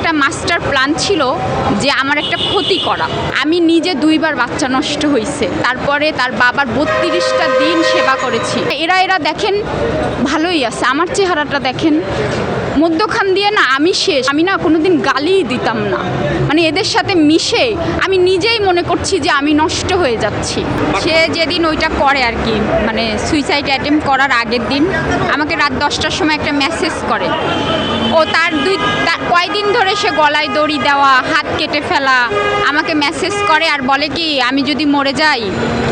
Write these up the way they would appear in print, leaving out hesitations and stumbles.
একটা master plan ছিল যে আমার একটা ক্ষতি করা। আমি নিজে 2বার বাচ্চা নষ্ট হয়েছে, তারপরে তার বাবার 32টা দিন সেবা করেছি। এরা দেখেন ভালোই আছে, আমার চেহারাটা দেখেন মধ্যখান দিয়ে না আমি শেষ। আমি না কোনোদিন গালিই দিতাম না, মানে এদের সাথে মিশে আমি নিজেই মনে করছি যে আমি নষ্ট হয়ে যাচ্ছি। সে যেদিন ওইটা করে আর কি, মানে সুইসাইড অ্যাটেম্প করার আগের দিন আমাকে রাত 10টার সময় একটা মেসেজ করে। ও তার কয়দিন ধরে সে গলায় দড়ি দেওয়া, হাত কেটে ফেলা, আমাকে মেসেজ করে আর বলে কি আমি যদি মরে যাই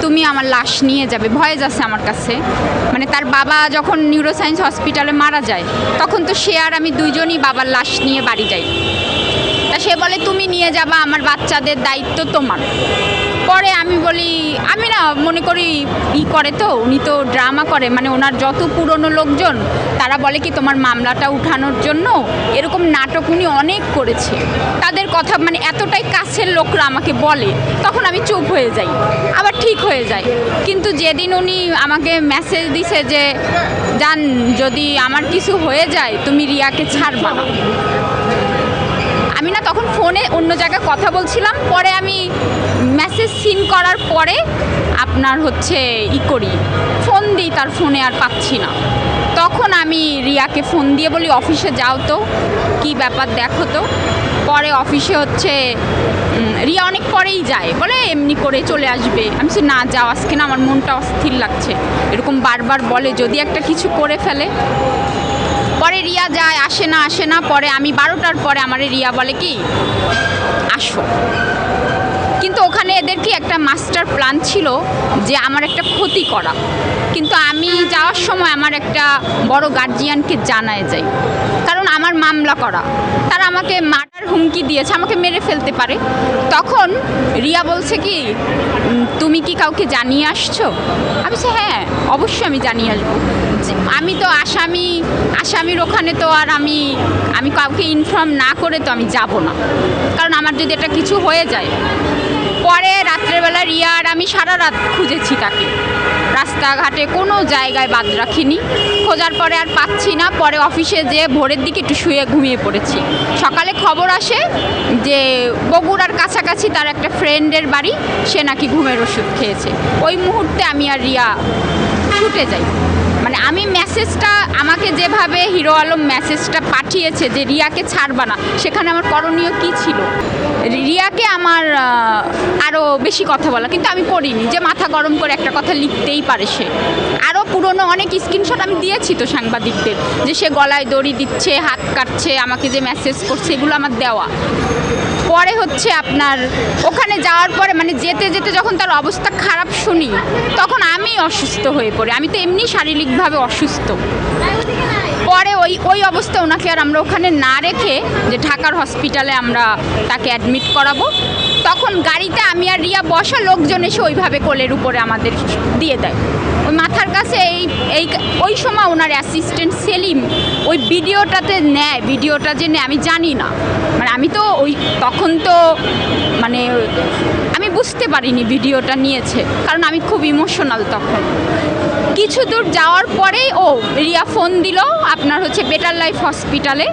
তুমি আমার লাশ নিয়ে যাবে। ভয়েস আছে আমার কাছে। মানে তার বাবা যখন নিউরোসায়েন্স হসপিটালে মারা যায় তখন তো সে আর আমি দুইজনই বাবার লাশ নিয়ে বাড়ি যাই। তা সে বলে তুমি নিয়ে যাবা, আমার বাচ্চাদের দায়িত্ব তোমার। পরে আমি বলি আমি না মনে করি করে তো উনি তো ড্রামা করে, মানে ওনার যত পুরনো লোকজন তারা বলে কি তোমার মামলাটা উঠানোর জন্য এরকম নাটক উনি অনেক করেছে। তাদের কথা মানে এতটাই কাছের লোকরা আমাকে বলে, তখন আমি চুপ হয়ে যাই, আবার ঠিক হয়ে যায়। কিন্তু যেদিন উনি আমাকে মেসেজ দিছে যে জান যদি আমার কিছু হয়ে যায় তুমি রিয়াকে ছাড়বা না, আমি না তখন ফোনে অন্য জায়গায় কথা বলছিলাম। পরে আমি মেসেজ সিন করার পরে আপনার হচ্ছে করি, ফোন দিই, তার ফোনে আর পাচ্ছি না। তখন আমি রিয়াকে ফোন দিয়ে বলি অফিসে যাও তো, কি ব্যাপার দেখো তো। পরে অফিসে হচ্ছে রিয়া অনেক পরেই যায়, বলে এমনি করে চলে আসবে। আমি বলছি না যাও, আজকে না আমার মনটা অস্থির লাগছে। এরকম বারবার বলে যদি একটা কিছু করে ফেলে। পরে রিয়া যায়, আসে না। পরে আমি 12টার পরে আমারে রিয়া বলে কি আসো। কিন্তু ওখানে এদের কি একটা মাস্টার প্ল্যান ছিল যে আমার একটা ক্ষতি করা। কিন্তু আমি যাওয়ার সময় আমার একটা বড় গার্জিয়ানকে জানায় যাই, কারণ আমার মামলা করা। তারা আমাকে মারার হুমকি দিয়েছে, আমাকে মেরে ফেলতে পারে। তখন রিয়া বলছে কি তুমি কি কাউকে জানিয়ে আসছো? আমি বলছি হ্যাঁ অবশ্যই আমি জানিয়ে আসবো। আমি তো আসামির ওখানে তো আর আমি কাউকে ইনফর্ম না করে তো আমি যাব না, কারণ আমার যদি এটা কিছু হয়ে যায়। পরে রাত্রেবেলা রিয়া আর আমি সারা রাত খুঁজেছি তাকে, রাস্তাঘাটে কোনো জায়গায় বাদ রাখিনি। খোঁজার পরে আর পাচ্ছি না। পরে অফিসে যেয়ে ভোরের দিকে একটু শুয়ে ঘুমিয়ে পড়েছি। সকালে খবর আসে যে বগুড়ার কাছাকাছি তার একটা ফ্রেন্ডের বাড়ি, সে নাকি ঘুমের ওষুধ খেয়েছে। ওই মুহূর্তে আমি আর রিয়া ছুটে যাই। মানে আমি মেসেজটা আমাকে যেভাবে হিরো আলম মেসেজটা পাঠিয়েছে যে রিয়াকে ছাড়বা না, সেখানে আমার করণীয় কী ছিল? রিয়াকে আমার আরও বেশি কথা বলা, কিন্তু আমি করিনি। যে মাথা গরম করে একটা কথা লিখতেই পারে সে। আরও পুরনো অনেক স্ক্রিনশট আমি দিয়েছি তো সাংবাদিকদের, যে সে গলায় দড়ি দিচ্ছে, হাত কাটছে, আমাকে যে মেসেজ করছে এগুলো আমার দেওয়া। পরে হচ্ছে আপনার ওখানে যাওয়ার পরে মানে যেতে যেতে যখন তার অবস্থা খারাপ শুনি তখন আমি অসুস্থ হয়ে পড়ি। আমি তো এমনি শারীরিকভাবে অসুস্থ। পরে ওই অবস্থা ওনাকে আর আমরা ওখানে না রেখে যে ঢাকার হসপিটালে আমরা তাকে অ্যাডমিট করাবো, তখন গাড়িতে আমি আর রিয়া বসা, লোকজন এসে ওইভাবে কোলের উপরে আমাদের দিয়ে দেয়। ওই মাথার কাছে ওই সময় ওনার অ্যাসিস্ট্যান্ট সেলিম ওই ভিডিওটাতে নেয়, ভিডিওটা যে নেয় আমি জানি না। মানে আমি তো তখন তো মানে আমি বুঝতে পারিনি ভিডিওটা নিয়েছে, কারণ আমি খুব ইমোশনাল তখন। কিছু দূর যাওয়ার পরেই রিয়া ফোন দিল আপনার হচ্ছে বেটার লাইফ হসপিটালে,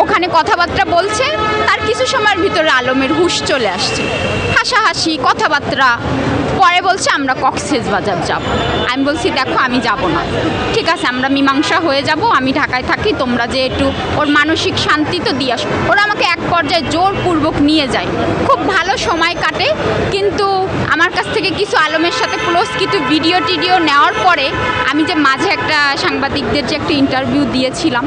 ওখানে কথাবার্তা বলছে। তার কিছু সময়ের ভিতরে আলমের হুঁশ চলে আসছে, হাসাহাসি কথাবার্তা। পরে বলছে আমরা কক্সবাজার যাব। আমি বলছি দেখো আমি যাব না, ঠিক আছে আমরা মীমাংসা হয়ে যাব, আমি ঢাকায় থাকি, তোমরা যে একটু ওর মানসিক শান্তি তো দিয়ে আসো। ওরা আমাকে এক পর্যায়ে জোরপূর্বক নিয়ে যায়, খুব ভালো সময় কাটে। কিন্তু আমার কাছ থেকে কিছু আলমের সাথে ক্লোজ কিছু ভিডিও নেওয়ার পরে আমি যে মাঝে একটা সাংবাদিকদের যে একটা ইন্টারভিউ দিয়েছিলাম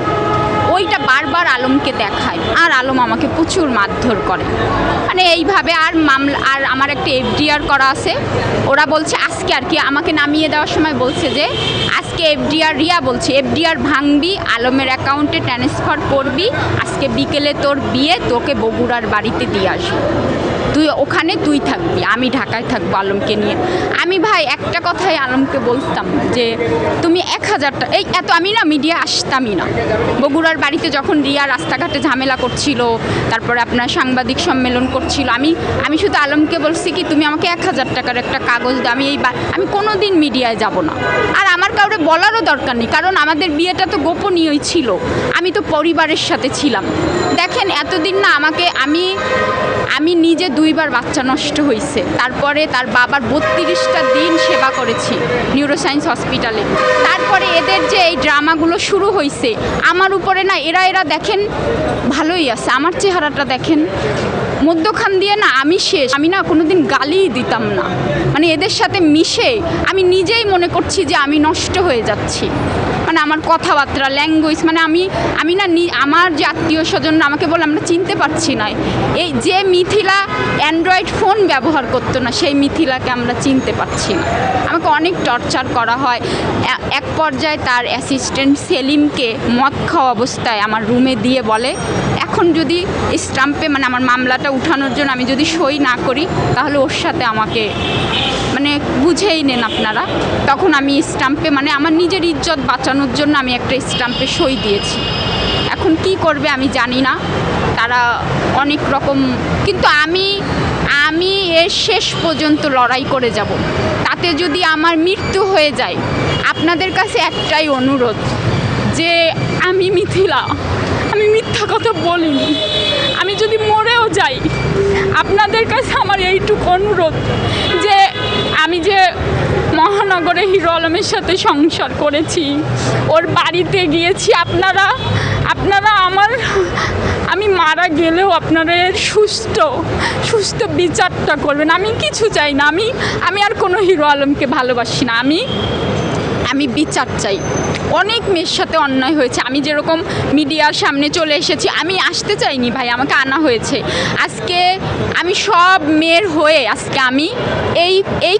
ওইটা বারবার আলমকে দেখায়, আর আলম আমাকে প্রচুর মারধর করে। মানে এইভাবে আর মামলা, আর আমার একটা এফডিআর করা আছে। ওরা বলছে আজকে আর কি আমাকে নামিয়ে দেওয়ার সময় বলছে যে আজকে এফডিআর, রিয়া বলছে এফডিআর ভাঙবি, আলমের অ্যাকাউন্টে ট্রান্সফার করবি, আজকে বিকেলে তোর বিয়ে, তোকে বগুড়ার বাড়িতে দিয়ে আসবো। তুই থাকবি, আমি ঢাকায় থাকবো আলমকে নিয়ে। আমি ভাই একটা কথাই আলমকে বলতাম যে তুমি 1000 টাকা এত আমি না মিডিয়া আসতামই না। বগুড়ার বাড়িতে যখন রিয়া রাস্তাঘাটে ঝামেলা করছিল, তারপরে আপনার সাংবাদিক সম্মেলন করছিল, আমি শুধু আলমকে বলছি কি তুমি আমাকে 1000 টাকার একটা কাগজ দাও, আমি কোনো দিন মিডিয়ায় যাব না। আর আমার কাউরে বলারও দরকার নেই, কারণ আমাদের বিয়েটা তো গোপনীয়ই ছিল, আমি তো পরিবারের সাথে ছিলাম। দেখেন এতদিন না আমি নিজে 2বার বাচ্চা নষ্ট হয়েছে, তারপরে তার বাবার 32টা দিন সেবা করেছি নিউরোসায়েন্স হসপিটালে। তারপরে এদের যে এই ড্রামাগুলো শুরু হয়েছে আমার উপরে না, এরা দেখেন ভালোই আছে, আমার চেহারাটা দেখেন মধ্যখান দিয়ে না আমি শেষ। আমি না কোনোদিন গালিই দিতাম না, মানে এদের সাথে মিশে আমি নিজেই মনে করছি যে আমি নষ্ট হয়ে যাচ্ছি। মানে আমার কথাবার্তা ল্যাঙ্গুয়েজ, মানে আমি না আমার যে আত্মীয় স্বজনরা আমাকে বলে আমরা চিনতে পারছি না, এই যে মিথিলা অ্যান্ড্রয়েড ফোন ব্যবহার করতো না সেই মিথিলাকে আমরা চিনতে পারছি না। আমাকে অনেক টর্চার করা হয়। এক পর্যায়ে তার অ্যাসিস্ট্যান্ট সেলিমকে মদ খাওয়া অবস্থায় আমার রুমে দিয়ে বলে এখন যদি স্টাম্পে মানে আমার মামলাটা উঠানোর জন্য আমি যদি সই না করি তাহলে ওর সাথে আমাকে মানে বুঝেই নেন আপনারা। তখন আমি স্টাম্পে মানে আমার নিজের ইজ্জত বাঁচানোর জন্য আমি একটা স্টাম্পে সই দিয়েছি। এখন কি করবে আমি জানি না, তারা অনেক রকম, কিন্তু আমি এর শেষ পর্যন্ত লড়াই করে যাব। তাতে যদি আমার মৃত্যু হয়ে যায় আপনাদের কাছে একটাই অনুরোধ যে আমি মিথিলা, আমি মিথ্যা কথা বলিনি, আমি যদি মরেও যাই আপনাদের কাছে আমার এইটুকু অনুরোধ যে আমি যে মহানগরে হিরো আলমের সাথে সংসার করেছি, ওর বাড়িতে গিয়েছি, আপনারা আমি মারা গেলেও আপনারা সুস্থ বিচারটা করবেন। আমি কিছু চাই না, আমি আর কোনো হিরো আলমকে ভালোবাসি না, আমি বিচার চাই। অনেক মেয়ের সাথে অন্যায় হয়েছে, আমি যেরকম মিডিয়ার সামনে চলে এসেছি, আমি আসতে চাইনি ভাই, আমাকে আনা হয়েছে। আজকে আমি সব মেয়ের হয়ে আজকে আমি এই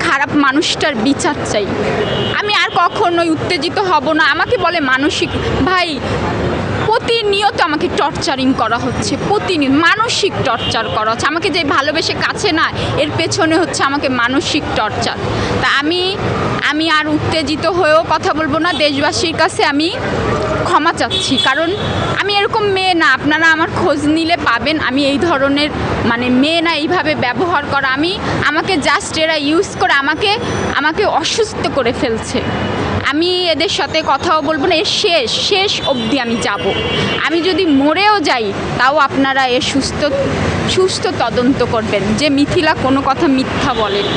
খারাপ মানুষটার বিচার চাই। আমি আর কখনোই উত্তেজিত হব না। আমাকে বলে মানসিক, ভাই প্রতিনিয়ত আমাকে টর্চারিং করা হচ্ছে, প্রতিনিয়ত মানসিক টর্চার করা হচ্ছে। আমাকে যে ভালোবেসে কাছে না, এর পেছনে হচ্ছে আমাকে মানসিক টর্চার। তা আমি আর উত্তেজিত হয়েও কথা বলবো না। দেশবাসীর কাছে আমি ক্ষমা চাচ্ছি, কারণ আমি এরকম মেয়ে না, আপনারা আমার খোঁজ নিলে পাবেন আমি এই ধরনের মানে মেয়ে না, এইভাবে ব্যবহার করা। আমাকে জাস্ট এরা ইউজ করে আমাকে অসুস্থ করে ফেলছে। আমি এদের সাথে কথাও বলবো না, এর শেষ অবধি আমি যাব। আমি যদি মরেও যাই তাও আপনারা এর সুস্থ তদন্ত করবেন যে মিথিলা কোনো কথা মিথ্যা বলেন।